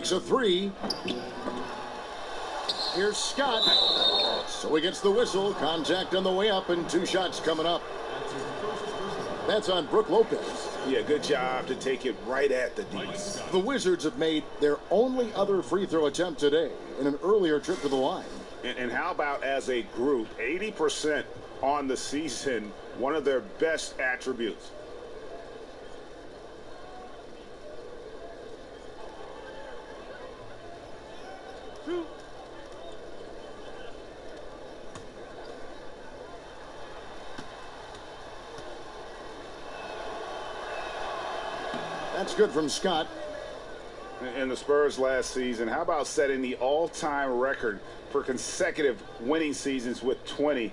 Makes a three. Here's Scott. So he gets the whistle. Contact on the way up and 2 shots coming up. That's on Brook Lopez. Yeah, good job to take it right at the D's. The Wizards have made their only other free throw attempt today in an earlier trip to the line. And how about as a group, 80% on the season, one of their best attributes. That's good from Scott. In the Spurs last season, how about setting the all-time record for consecutive winning seasons with 20?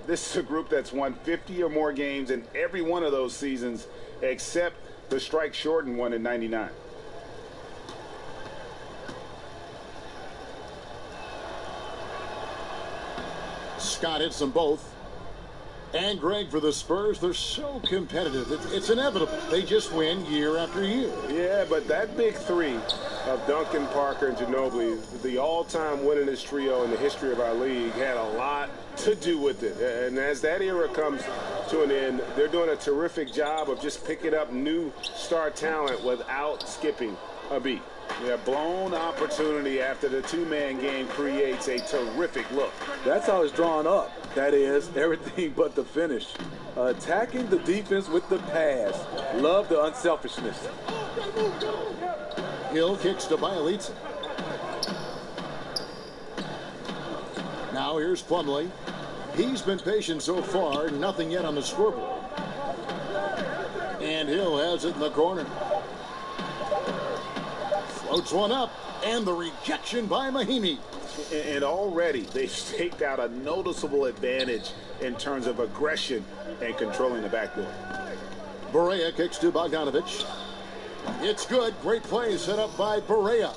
This is a group that's won 50 or more games in every one of those seasons except the strike-shortened one in '99. Scott hits them both. And Greg, for the Spurs, they're so competitive. It's inevitable. They just win year after year. Yeah, but that big three of Duncan, Parker, and Ginobili, the all-time winningest trio in the history of our league, had a lot to do with it. And as that era comes to an end, they're doing a terrific job of just picking up new star talent without skipping a beat. Yeah, blown opportunity after the two-man game creates a terrific look. That's how it's drawn up. That is, everything but the finish. Attacking the defense with the pass. Love the unselfishness. Hill kicks to Bielitsa. Now here's Plumlee. He's been patient so far, nothing yet on the scoreboard. And Hill has it in the corner. Floats one up, and the rejection by Mahimi. And already they've staked out a noticeable advantage in terms of aggression and controlling the backdoor. Barea kicks to Bogdanovich. It's good. Great play set up by Barea.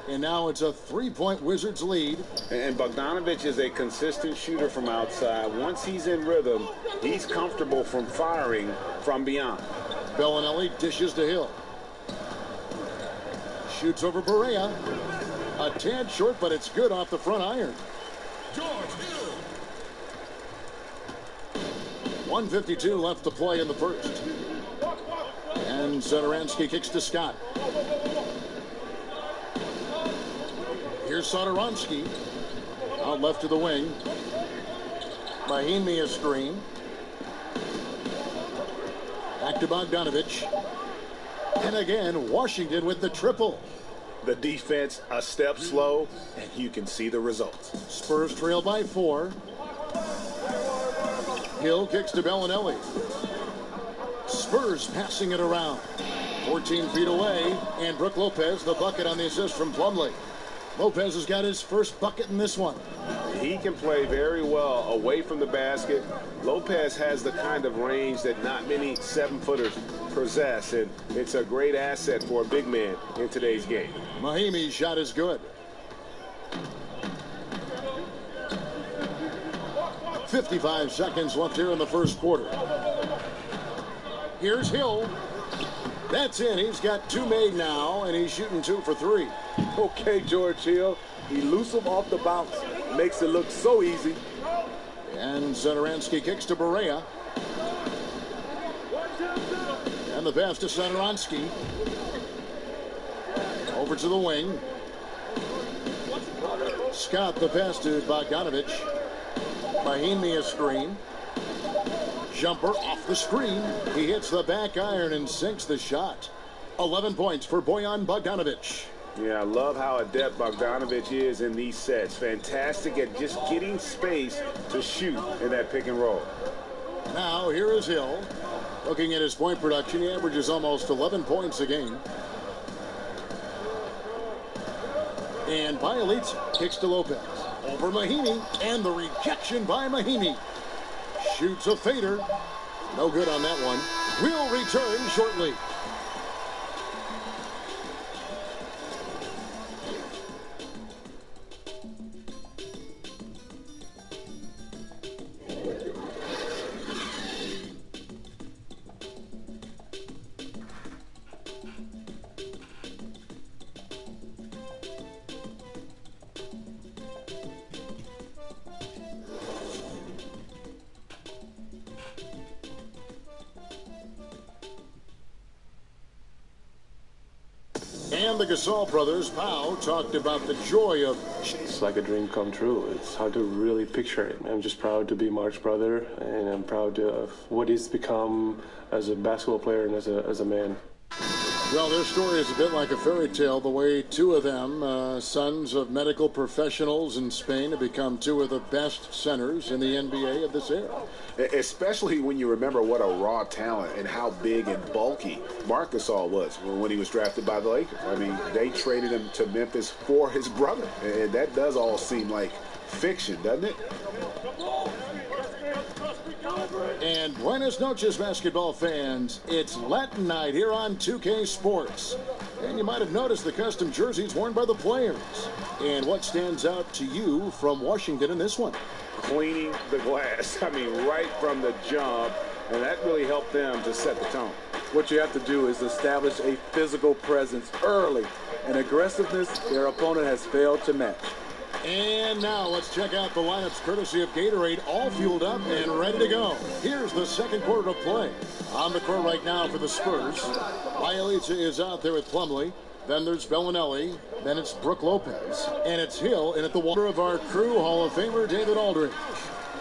And now it's a 3-point Wizards lead. And Bogdanovich is a consistent shooter from outside. Once he's in rhythm, he's comfortable from firing from beyond. Bellinelli dishes to Hill. Shoots over Barea. A tad short, but it's good off the front iron. 1:52 left to play in the first. And Satoransky kicks to Scott. Here's Satoransky. Out left to the wing. Mahimi a screen. Back to Bogdanovich. And again, Washington with the triple. The defense a step slow, and you can see the results. Spurs trail by 4. Hill kicks to Bellinelli. Spurs passing it around. 14 feet away, and Brook Lopez, the bucket on the assist from Plumlee. Lopez has got his first bucket in this one. He can play very well away from the basket. Lopez has the kind of range that not many 7-footers possess, and it's a great asset for a big man in today's game. Mahimi's shot is good. 55 seconds left here in the first quarter. Here's Hill. That's in. He's got 2 made now, and he's shooting 2 for 3. Okay, George Hill. He loose him off the bounce. Makes it look so easy. And Satoransky kicks to Barea. And the pass to Satoransky. Over to the wing. Scott the pass to Bogdanovich. Mahimi a screen. Jumper off the screen. He hits the back iron and sinks the shot. 11 points for Bojan Bogdanovich. Yeah, I love how adept Bogdanovich is in these sets. Fantastic at just getting space to shoot in that pick and roll. Now here is Hill. Looking at his point production, he averages almost 11 points a game. And Bielitsa kicks to Lopez. Over Mahimi, and the rejection by Mahimi. Shoots a fader. No good on that one. We'll return shortly. And the Gasol brothers, Pau, talked about the joy of... It's like a dream come true. It's hard to really picture it. I'm just proud to be Mark's brother, and I'm proud of what he's become as a basketball player and as a man. Well, their story is a bit like a fairy tale, the way two of them, sons of medical professionals in Spain, have become two of the best centers in the NBA of this era. Especially when you remember what a raw talent and how big and bulky Marc Gasol was when he was drafted by the Lakers. I mean, they traded him to Memphis for his brother, and that does all seem like fiction, doesn't it? And buenas noches, basketball fans. It's Latin night here on 2K Sports. And you might have noticed the custom jerseys worn by the players. And what stands out to you from Washington in this one? Cleaning the glass. I mean, right from the jump. And that really helped them to set the tone. What you have to do is establish a physical presence early. An aggressiveness their opponent has failed to match. And now let's check out the lineups courtesy of Gatorade, all fueled up and ready to go. Here's the second quarter of play. On the court right now for the Spurs, Bialica is out there with Plumlee. Then there's Bellinelli. Then it's Brook Lopez. And it's Hill. And at the water of our crew, Hall of Famer David Aldridge.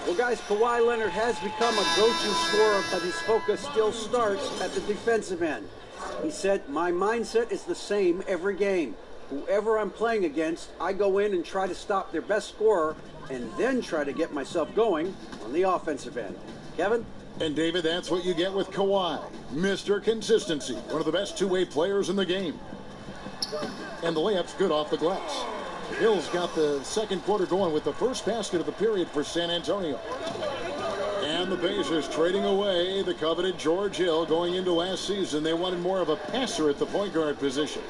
Well, guys, Kawhi Leonard has become a go-to scorer, but his focus still starts at the defensive end. He said, my mindset is the same every game. Whoever I'm playing against, I go in and try to stop their best scorer and then try to get myself going on the offensive end. Kevin? And David, that's what you get with Kawhi. Mr. Consistency, one of the best two-way players in the game. And the layup's good off the glass. Hill's got the second quarter going with the first basket of the period for San Antonio. And the Pacers trading away the coveted George Hill. Going into last season, they wanted more of a passer at the point guard position.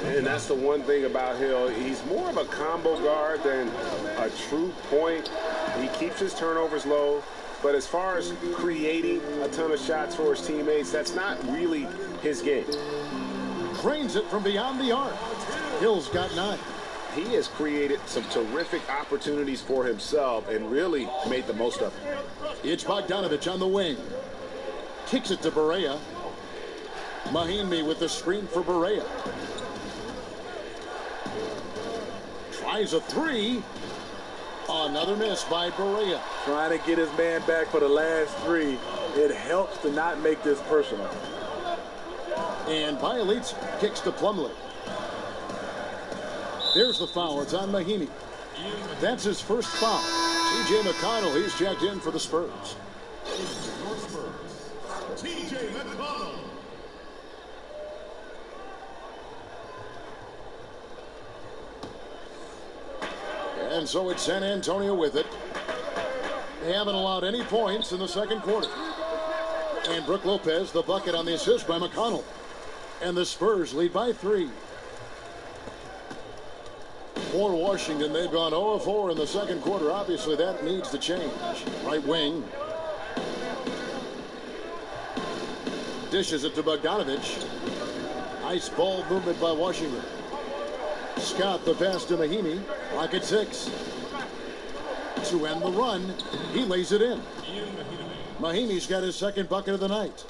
And that's the one thing about Hill. He's more of a combo guard than a true point. He keeps his turnovers low. But as far as creating a ton of shots for his teammates, that's not really his game. Drains it from beyond the arc. Hill's got 9. He has created some terrific opportunities for himself and really made the most of it. It's Bogdanovich on the wing. Kicks it to Barea. Mahinmi with the screen for Barea. Tries a three. Another miss by Barea. Trying to get his man back for the last three. It helps to not make this personal. And Bialica kicks to Plumlee. There's the foul. It's on Mahinmi. That's his first foul. T.J. McConnell, he's checked in for the Spurs. T.J. McConnell. And so it's San Antonio with it. They haven't allowed any points in the second quarter. And Brook Lopez, the bucket on the assist by McConnell. And the Spurs lead by 3. For Washington, they've gone 0-4 in the second quarter. Obviously, that needs to change. Right wing. Dishes it to Bogdanovich. Nice ball movement by Washington. Scott, the pass to Mahinmi. Clock at 6. To end the run, he lays it in. Mahinmi's got his second bucket of the night.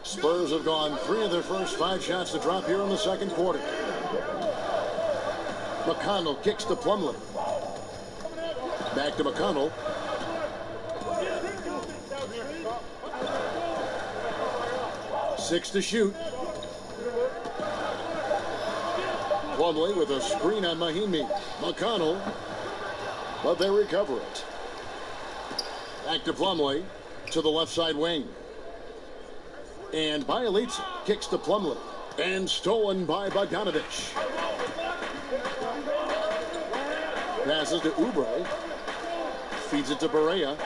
Spurs have gone 3 of their first 5 shots to drop here in the second quarter. McConnell kicks to Plumlee. Back to McConnell. Six to shoot. Plumlee with a screen on Mahinmi. McConnell, but they recover it. Back to Plumlee to the left side wing. And Bialica kicks to Plumlee. And stolen by Bogdanovich. Passes to Oubre. Feeds it to Barea.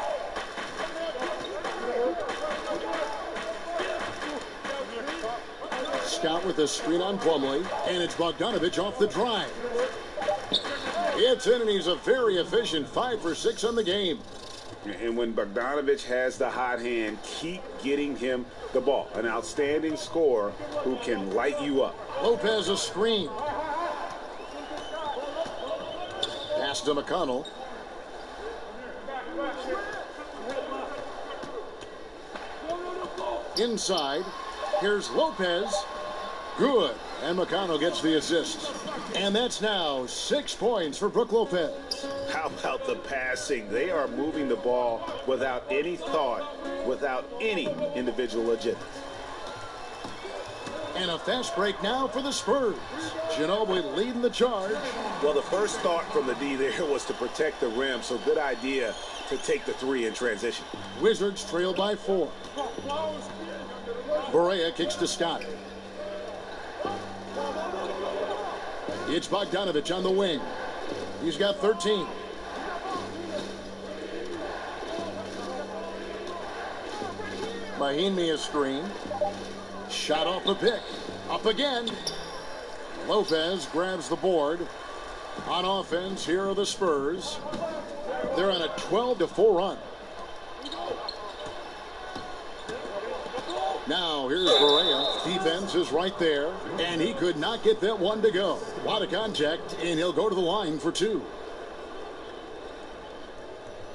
Scott with a screen on Plumlee. And it's Bogdanovich off the drive. It's in, and he's a very efficient 5 for 6 on the game. And when Bogdanovich has the hot hand, keep getting him the ball. An outstanding scorer who can light you up. Lopez a screen. Pass to McConnell. Inside. Here's Lopez. Good. And McConnell gets the assist. And that's now 6 points for Brook Lopez. How about the passing? They are moving the ball without any thought, without any individual agenda. And a fast break now for the Spurs. Ginobili leading the charge. Well, the first thought from the D there was to protect the rim, so good idea to take the three in transition. Wizards trail by 4. Barea kicks to Scott. It's Bogdanovich on the wing. He's got 13. Mahinmi a screen. Shot off the pick. Up again. Lopez grabs the board. On offense, here are the Spurs. They're on a 12-4 run. Now, here's Barea. Defense is right there, and he could not get that one to go. A lot of contact, and he'll go to the line for 2.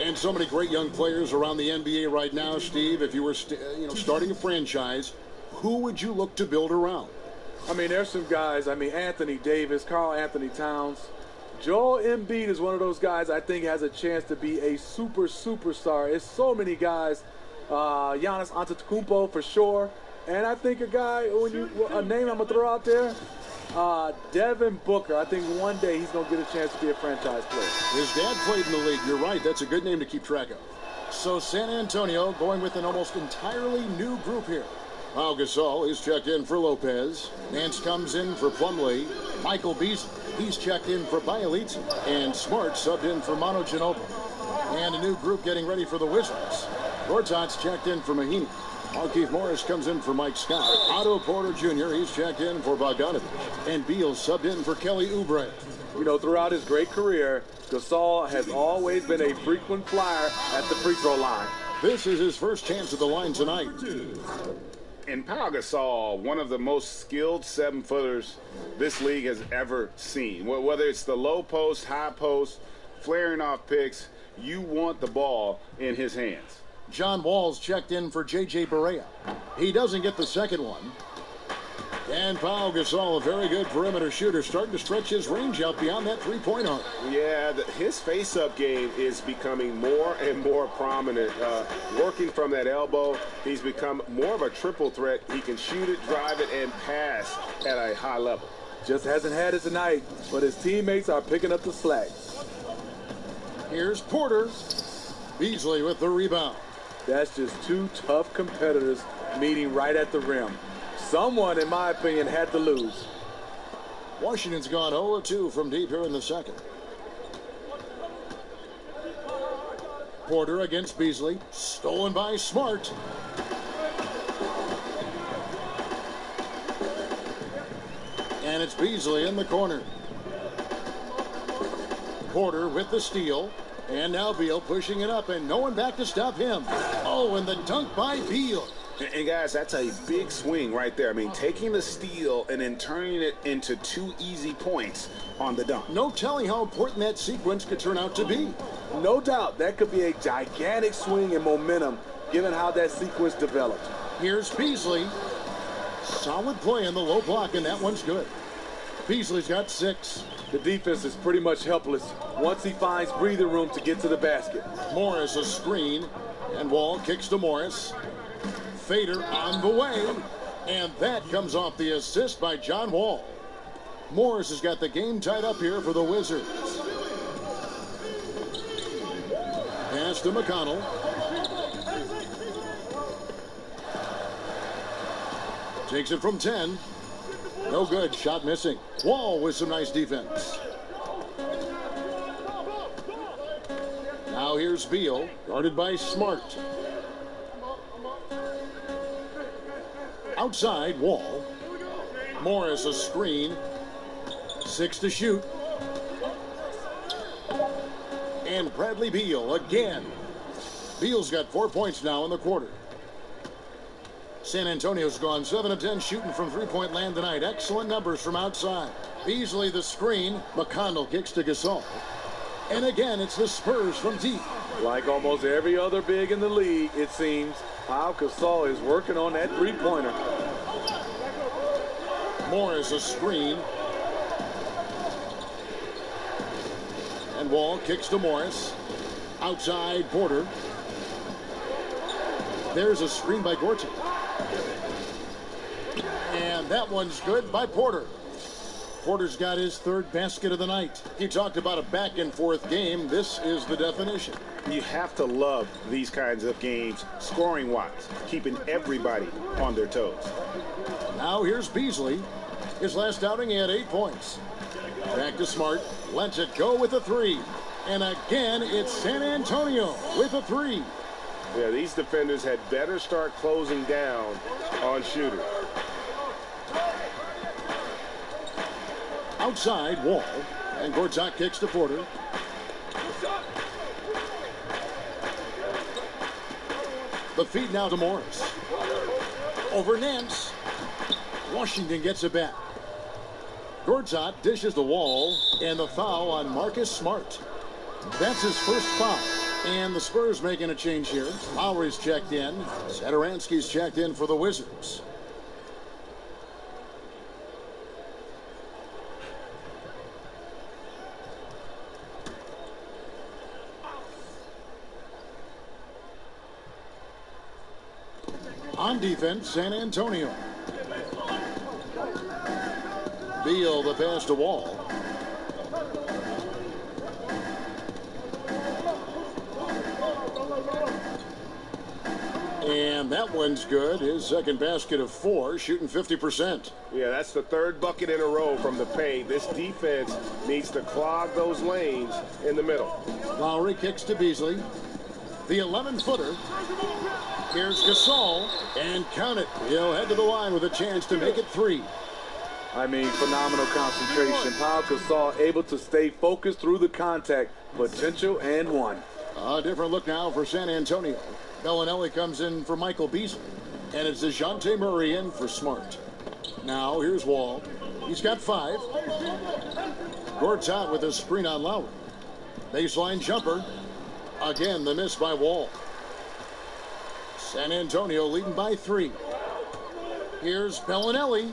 And so many great young players around the NBA right now, Steve. If you were starting a franchise, who would you look to build around? I mean, there's some guys. I mean, Anthony Davis, Karl Anthony Towns. Joel Embiid is one of those guys I think has a chance to be a superstar. It's so many guys. Giannis Antetokounmpo for sure. And I think a name I'm going to throw out there, Devin Booker. I think one day he's going to get a chance to be a franchise player. His dad played in the league. You're right. That's a good name to keep track of. So San Antonio going with an almost entirely new group here. Pau Gasol is checked in for Lopez. Nance comes in for Plumlee. Michael Beasley, he's checked in for Bielitsa. And Smart subbed in for Manu Ginobili. And a new group getting ready for the Wizards. Gortat's checked in for Mahinmi. Markieff Morris comes in for Mike Scott. Otto Porter Jr., he's checked in for Bogdanovich. And Beal subbed in for Kelly Oubre. You know, throughout his great career, Gasol has always been a frequent flyer at the free throw line. This is his first chance at the line tonight. And Pau Gasol, one of the most skilled 7-footers this league has ever seen. Whether it's the low post, high post, flaring off picks, you want the ball in his hands. John Wall's checked in for J.J. Barea. He doesn't get the second one. And Pau Gasol, a very good perimeter shooter, starting to stretch his range out beyond that three-point arc. Yeah, his face-up game is becoming more and more prominent. Working from that elbow, he's become more of a triple threat. He can shoot it, drive it, and pass at a high level. Just hasn't had it tonight, but his teammates are picking up the slack. Here's Porter. Beasley with the rebound. That's just two tough competitors meeting right at the rim. Someone, in my opinion, had to lose. Washington's gone 0-2 from deep here in the second. Porter against Beasley. Stolen by Smart. And it's Beasley in the corner. Porter with the steal. And now Beal pushing it up, and no one back to stop him. Oh, and the dunk by Beal. And guys, that's a big swing right there. I mean, taking the steal and then turning it into 2 easy points on the dunk. No telling how important that sequence could turn out to be. No doubt, that could be a gigantic swing in momentum, given how that sequence developed. Here's Beasley. Solid play in the low block, and that one's good. Beasley's got 6. The defense is pretty much helpless once he finds breathing room to get to the basket. Morris a screen, and Wall kicks to Morris. Fader on the way, and that comes off the assist by John Wall. Morris has got the game tied up here for the Wizards. Pass to McConnell. Takes it from 10. No good. Shot missing. Wall with some nice defense. Now here's Beal, guarded by Smart. Outside, Wall. Morris a screen. 6 to shoot. And Bradley Beal again. Beal's got 4 points now in the quarter. San Antonio's gone 7 of 10 shooting from three-point land tonight. Excellent numbers from outside. Beasley the screen. McConnell kicks to Gasol. And again, it's the Spurs from deep. Like almost every other big in the league, it seems, Pau Gasol is working on that three-pointer. Morris a screen. And Wall kicks to Morris. Outside Porter. There's a screen by Gortat. And that one's good by Porter. Porter's got his third basket of the night. He talked about a back-and-forth game. This is the definition. You have to love these kinds of games, scoring-wise, keeping everybody on their toes. Now here's Beasley. His last outing, he had 8 points. Back to Smart. Lets it go with a 3. And again, it's San Antonio with a 3. Yeah, these defenders had better start closing down on shooters. Outside Wall. And Gortat kicks to Porter. The feed now to Morris. Over Nance. Washington gets it back. Gortat dishes the Wall, and the foul on Marcus Smart. That's his first foul. And the Spurs making a change here. Lowry's checked in. Satoransky's checked in for the Wizards. On defense, San Antonio. Beal the pass to Wall. And that one's good. His second basket of 4, shooting 50%. Yeah, that's the third bucket in a row from the paint. This defense needs to clog those lanes in the middle. Lowry kicks to Beasley. The 11-footer. Here's Gasol, and count it. He'll head to the line with a chance to make it 3. I mean, phenomenal concentration. Pau Gasol able to stay focused through the contact. Potential and 1. A different look now for San Antonio. Bellinelli comes in for Michael Beasley. And it's DeJounte Murray in for Smart. Now here's Wall. He's got 5. Gortat with a screen on Lowry. Baseline jumper. Again, the miss by Wall. San Antonio leading by 3. Here's Bellinelli.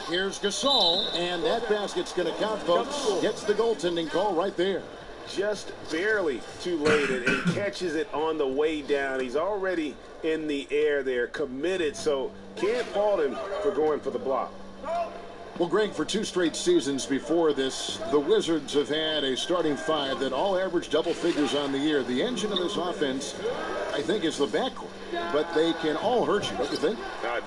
Here's Gasol. And that basket's going to count, folks. Gets the goaltending call right there. Just barely too late, and he catches it on the way down. He's already in the air there, committed, so can't fault him for going for the block. Well, Greg, for 2 straight seasons before this, the Wizards have had a starting 5 that all average double figures on the year. The engine of this offense, I think, is the backcourt. But they can all hurt you, don't you think?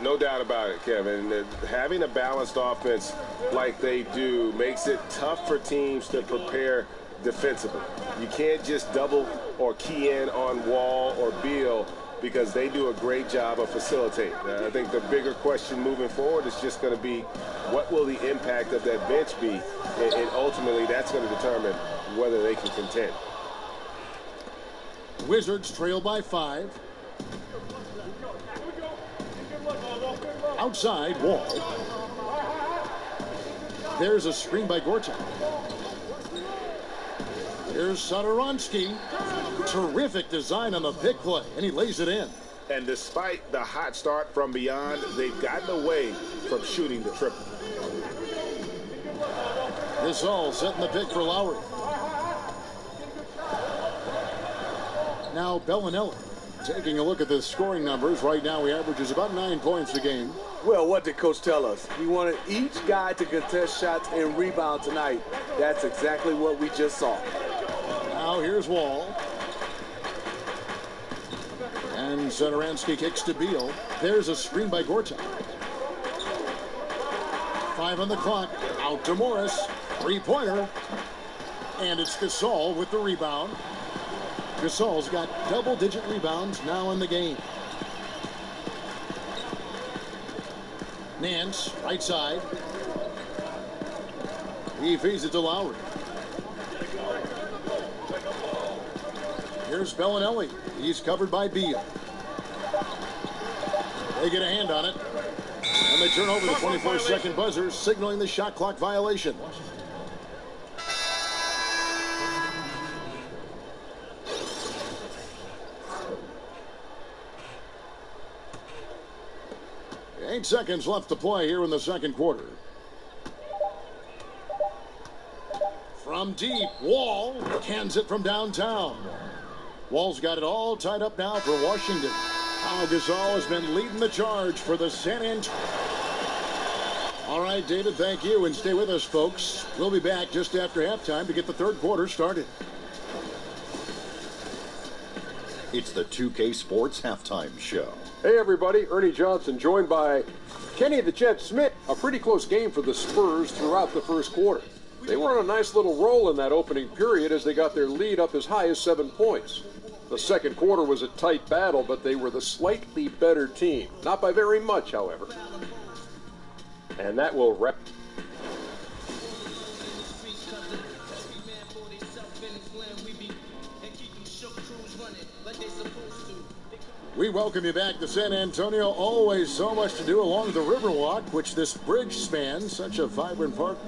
No doubt about it, Kevin. Having a balanced offense like they do makes it tough for teams to prepare defensively. You can't just double or key in on Wall or Beal because they do a great job of facilitating. I think the bigger question moving forward is just going to be what will the impact of that bench be, and ultimately that's going to determine whether they can contend. Wizards trail by 5. Outside Wall. There's a screen by Gortat. Here's Satoransky. Terrific design on the pick play, and he lays it in. And despite the hot start from beyond, they've gotten away from shooting the triple. This all setting the pick for Lowry. Now Bellinelli. Taking a look at the scoring numbers, right now he averages about 9 points a game. Well, what did Coach tell us? He wanted each guy to contest shots and rebound tonight. That's exactly what we just saw. Now here's Wall. And Satoransky kicks to Beal. There's a screen by Gortat. 5 on the clock. Out to Morris. 3-pointer. And it's Gasol with the rebound. Gasol's got double-digit rebounds now in the game. Nance, right side. He feeds it to Lowry. Here's Bellinelli. He's covered by Beal. They get a hand on it. And they turn over the 24-second buzzer, signaling the shot clock violation. 8 seconds left to play here in the second quarter. From deep, Wall cans it from downtown. Wall's got it all tied up now for Washington. Pau Gasol has been leading the charge for the San Antonio. All right, David, thank you, and stay with us, folks. We'll be back just after halftime to get the third quarter started. It's the 2K Sports Halftime Show. Hey, everybody. Ernie Johnson, joined by Kenny the Jet Smith. A pretty close game for the Spurs throughout the first quarter. They were on a nice little roll in that opening period as they got their lead up as high as 7 points. The second quarter was a tight battle, but they were the slightly better team. Not by very much, however. And that will wrap. We welcome you back to San Antonio. Always so much to do along the Riverwalk, which this bridge spans. Such a vibrant park.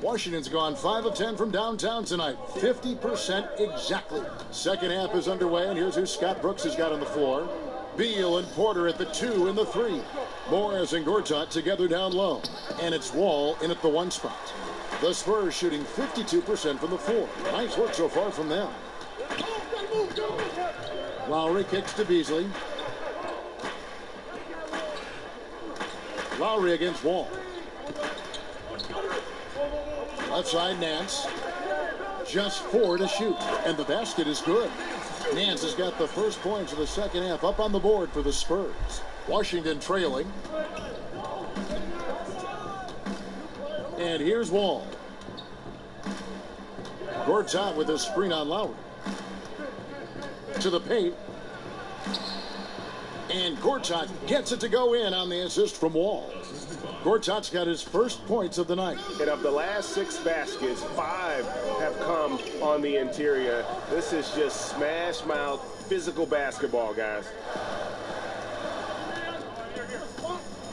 Washington's gone 5 of 10 from downtown tonight. 50% exactly. Second half is underway, and here's who Scott Brooks has got on the floor. Beal and Porter at the 2 and the 3. Morris and Gortat together down low. And it's Wall in at the 1 spot. The Spurs shooting 52% from the 4. Nice work so far from them. Lowry kicks to Beasley. Lowry against Wall. Left side, Nance. Just 4 to shoot. And the basket is good. Nance has got the first points of the second half up on the board for the Spurs. Washington trailing. And here's Wall. Gortat with a screen on Lowry. To the paint. And Gortat gets it to go in on the assist from Wall. Gortat's got his first points of the night. And of the last 6 baskets, 5 have come on the interior. This is just smash mouth physical basketball, guys.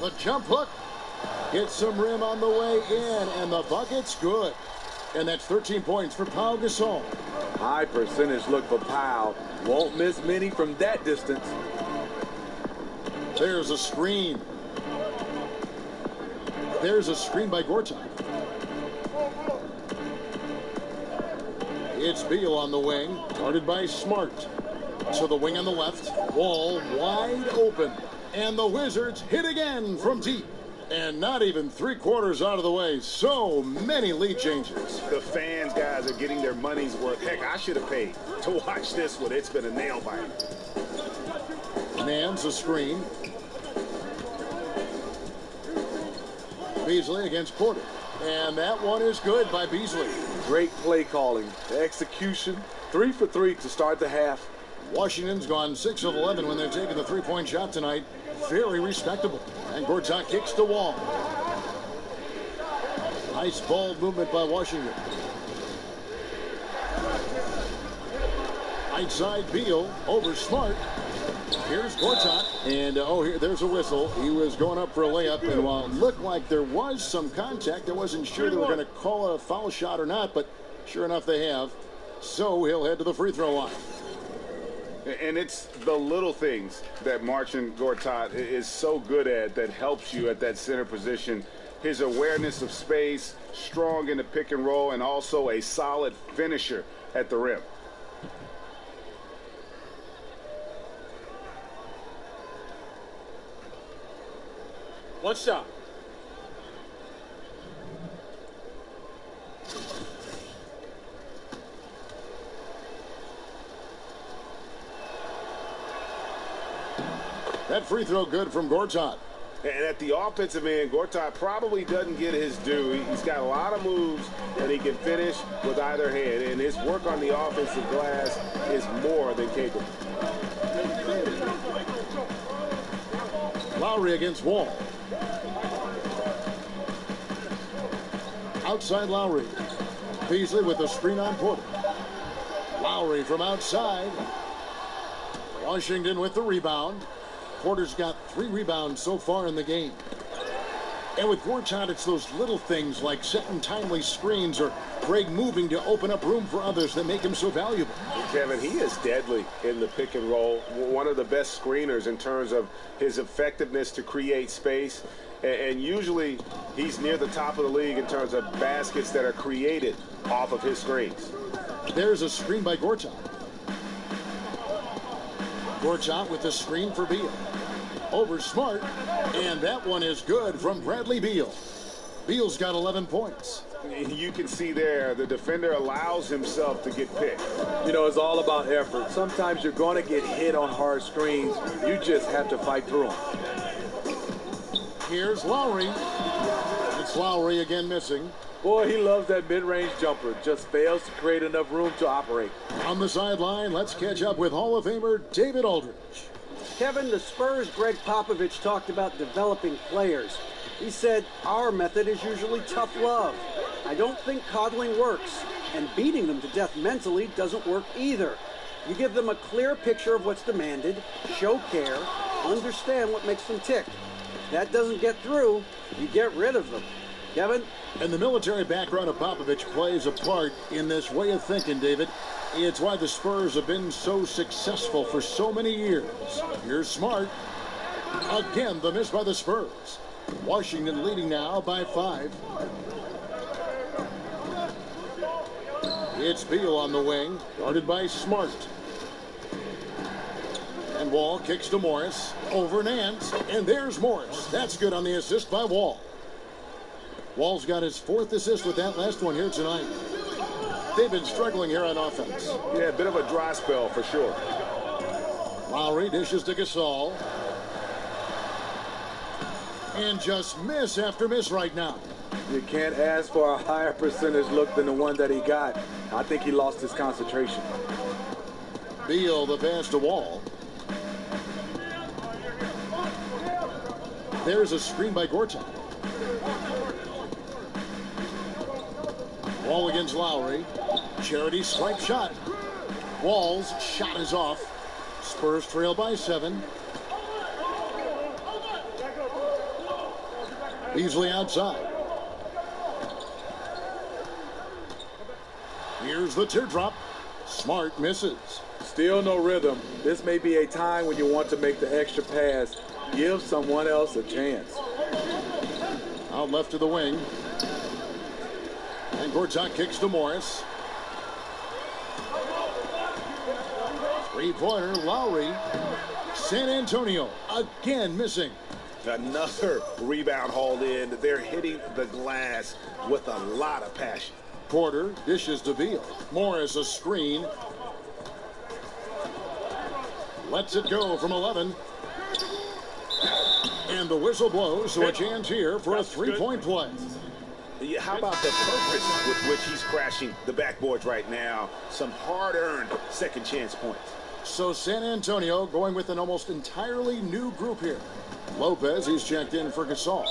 The jump hook gets some rim on the way in, and the bucket's good. And that's 13 points for Pau Gasol. High percentage look for Pau. Won't miss many from that distance. There's a screen. There's a screen by Gortat. It's Beal on the wing, guarded by Smart. To the wing on the left. Wall wide open. And the Wizards hit again from deep. And not even 3/4 out of the way. So many lead changes. The fans, guys, are getting their money's worth. Heck, I should have paid to watch this one. It's been a nail biter. Nance a screen. Beasley against Porter. And that one is good by Beasley. Great play calling. The execution, 3 for 3 to start the half. Washington's gone 6 of 11 when they've taken the 3-point shot tonight. Very respectable. And Gortat kicks the Wall. Nice ball movement by Washington. Right side Beal over Smart. Here's Gortat. And, here, there's a whistle. He was going up for a layup. And while it looked like there was some contact, I wasn't sure they were going to call a foul shot or not. But sure enough, they have. So he'll head to the free throw line. And it's the little things that Marcin Gortat is so good at that helps you at that center position. His awareness of space, strong in the pick and roll, and also a solid finisher at the rim. One shot. That free throw good from Gortat. And at the offensive end, Gortat probably doesn't get his due. He's got a lot of moves that he can finish with either hand, and his work on the offensive glass is more than capable. Lowry against Wall. Outside Lowry. Beasley with the screen on Porter. Lowry from outside. Washington with the rebound. Porter's got 3 rebounds so far in the game. And with Gortat, it's those little things like setting timely screens or Greg moving to open up room for others that make him so valuable. Kevin, he is deadly in the pick and roll. One of the best screeners in terms of his effectiveness to create space. And usually he's near the top of the league in terms of baskets that are created off of his screens. There's a screen by Gortat. Gortat with the screen for Beal. Over Smart, and that one is good from Bradley Beal. Beal's got 11 points. You can see there the defender allows himself to get picked. You know, it's all about effort. Sometimes you're going to get hit on hard screens. You just have to fight through them. Here's Lowry. It's Lowry again missing. Boy, he loves that mid-range jumper. Just fails to create enough room to operate. On the sideline, let's catch up with Hall of Famer David Aldridge. Kevin, the Spurs' Greg Popovich talked about developing players. He said, our method is usually tough love. I don't think coddling works, and beating them to death mentally doesn't work either. You give them a clear picture of what's demanded, show care, understand what makes them tick. If that doesn't get through, you get rid of them. Kevin? And the military background of Popovich plays a part in this way of thinking, David. It's why the Spurs have been so successful for so many years. Here's Smart. Again, the miss by the Spurs. Washington leading now by 5. It's Beal on the wing, guarded by Smart. And Wall kicks to Morris. Over Nance, and there's Morris. That's good on the assist by Wall. Wall's got his 4th assist with that last one here tonight. They've been struggling here on offense. Yeah, a bit of a dry spell for sure. Lowry dishes to Gasol. And just miss after miss right now. You can't ask for a higher percentage look than the one that he got. I think he lost his concentration. Beal the pass to Wall. There's a screen by Gortat. Wall against Lowry. Charity swipe shot. Wall's shot is off. Spurs trail by 7. Beasley outside. Here's the teardrop. Smart misses. Still no rhythm. This may be a time when you want to make the extra pass. Give someone else a chance. Out left to the wing. And Gortat kicks to Morris. 3-pointer, Lowry. San Antonio again missing. Another rebound hauled in. They're hitting the glass with a lot of passion. Porter dishes to Beal. Morris a screen. Lets it go from 11. And the whistle blows, so a chance here for a 3-point play. How about the purpose with which he's crashing the backboards right now? Some hard-earned second chance points. So San Antonio going with an almost entirely new group here. Lopez, he's checked in for Gasol.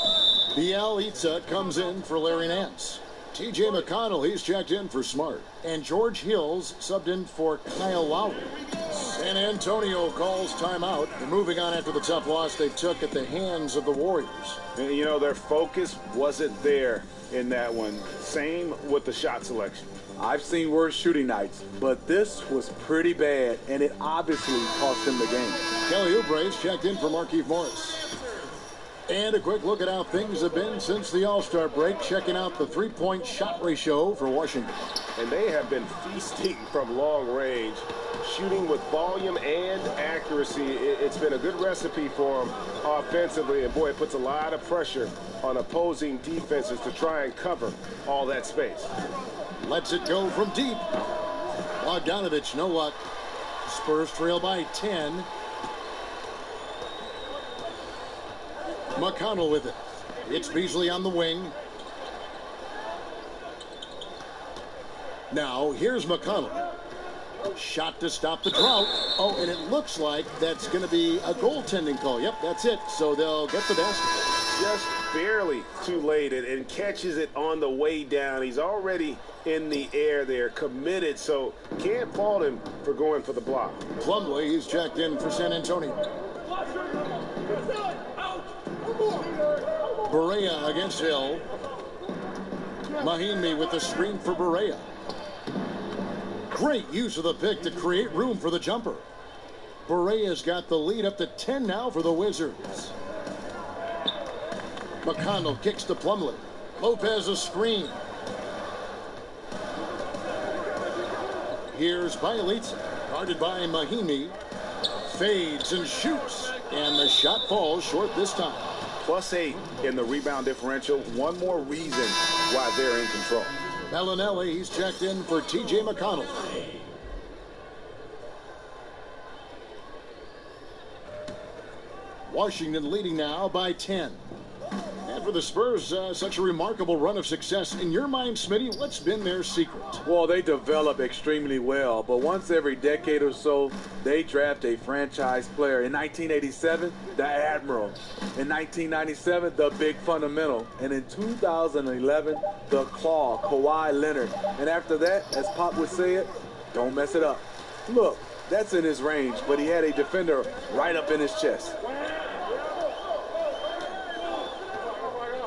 Bielitsa comes in for Larry Nance. T.J. McConnell, he's checked in for Smart. And George Hills subbed in for Kyle Lowry. San Antonio calls timeout. They're moving on after the tough loss they took at the hands of the Warriors. And, you know, their focus wasn't there in that one. Same with the shot selection. I've seen worse shooting nights, but this was pretty bad, and it obviously cost them the game. Kelly Oubre's checked in for Markieff Morris. And a quick look at how things have been since the All-Star break, checking out the 3-point shot ratio for Washington. And they have been feasting from long range, shooting with volume and accuracy. It's been a good recipe for them offensively, and boy, it puts a lot of pressure on opposing defenses to try and cover all that space. Lets it go from deep. Bogdanovich, no luck. Spurs trail by 10. McConnell with it. It's Beasley on the wing. Now, here's McConnell. Shot to stop the drought. Oh, and it looks like that's going to be a goaltending call. Yep, that's it. So they'll get the basket. Just barely too late and catches it on the way down. He's already in the air there, committed, so can't fault him for going for the block. Plumlee, he's checked in for San Antonio. Barea against Hill. Mahinmi with the screen for Barea. Great use of the pick to create room for the jumper. Barea's got the lead up to 10 now for the Wizards. McConnell kicks to Plumlee. Lopez a screen. Here's Bielitsa, guarded by Mahinmi. Fades and shoots. And the shot falls short this time. +8 in the rebound differential. One more reason why they're in control. Bellinelli, he's checked in for T.J. McConnell. Washington leading now by 10. And for the Spurs, such a remarkable run of success. In your mind, Smitty, what's been their secret? Well, they develop extremely well, but once every decade or so, they draft a franchise player. In 1987, the Admiral. In 1997, the Big Fundamental. And in 2011, the Claw, Kawhi Leonard. And after that, as Pop would say it, don't mess it up. Look, that's in his range, but he had a defender right up in his chest.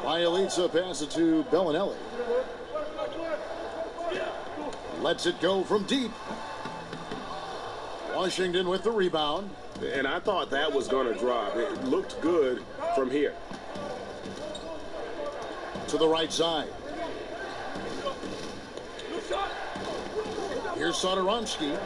Bielitsa passes it to Bellinelli. Lets it go from deep. Washington with the rebound. And I thought that was going to drop. It looked good from here. To the right side. Here's Satoransky.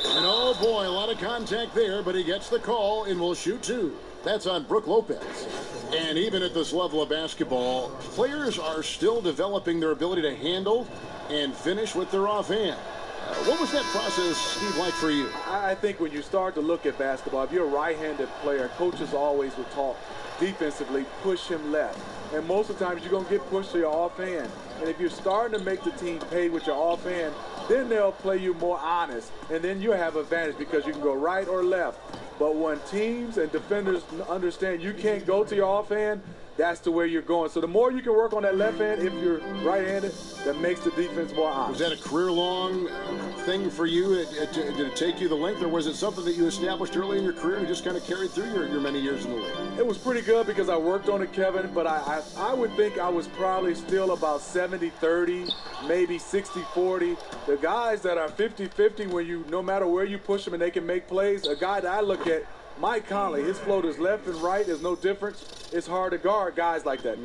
And oh boy, a lot of contact there, but he gets the call and will shoot two. That's on Brook Lopez. And even at this level of basketball, players are still developing their ability to handle and finish with their offhand. What was that process, Steve, like for you? I think when you start to look at basketball, if you're a right-handed player, coaches always would talk defensively, push him left. And most of the times you're going to get pushed to your offhand. And if you're starting to make the team pay with your offhand, then they'll play you more honest. And then you have advantage because you can go right or left. But when teams and defenders understand you can't go to your offhand, that's the way you're going. So the more you can work on that left hand, if you're right-handed, that makes the defense more honest. Was that a career-long thing for you? Did it take you the length, or was it something that you established early in your career and just kind of carried through your many years in the league? It was pretty good because I worked on it, Kevin, but I would think I was probably still about 70-30, maybe 60-40. The guys that are 50-50, where you, no matter where you push them and they can make plays, a guy that I look at, Mike Conley, his floaters left and right, there's no difference. It's hard to guard guys like that.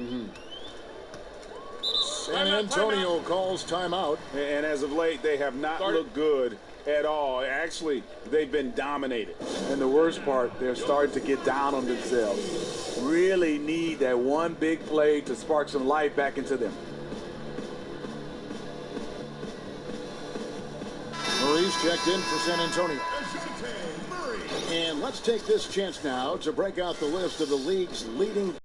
San Antonio calls timeout. And as of late, they have not looked good at all. Actually, they've been dominated. And the worst part, they're starting to get down on themselves. Really need that one big play to spark some life back into them. Murray's checked in for San Antonio. And let's take this chance now to break out the list of the league's leading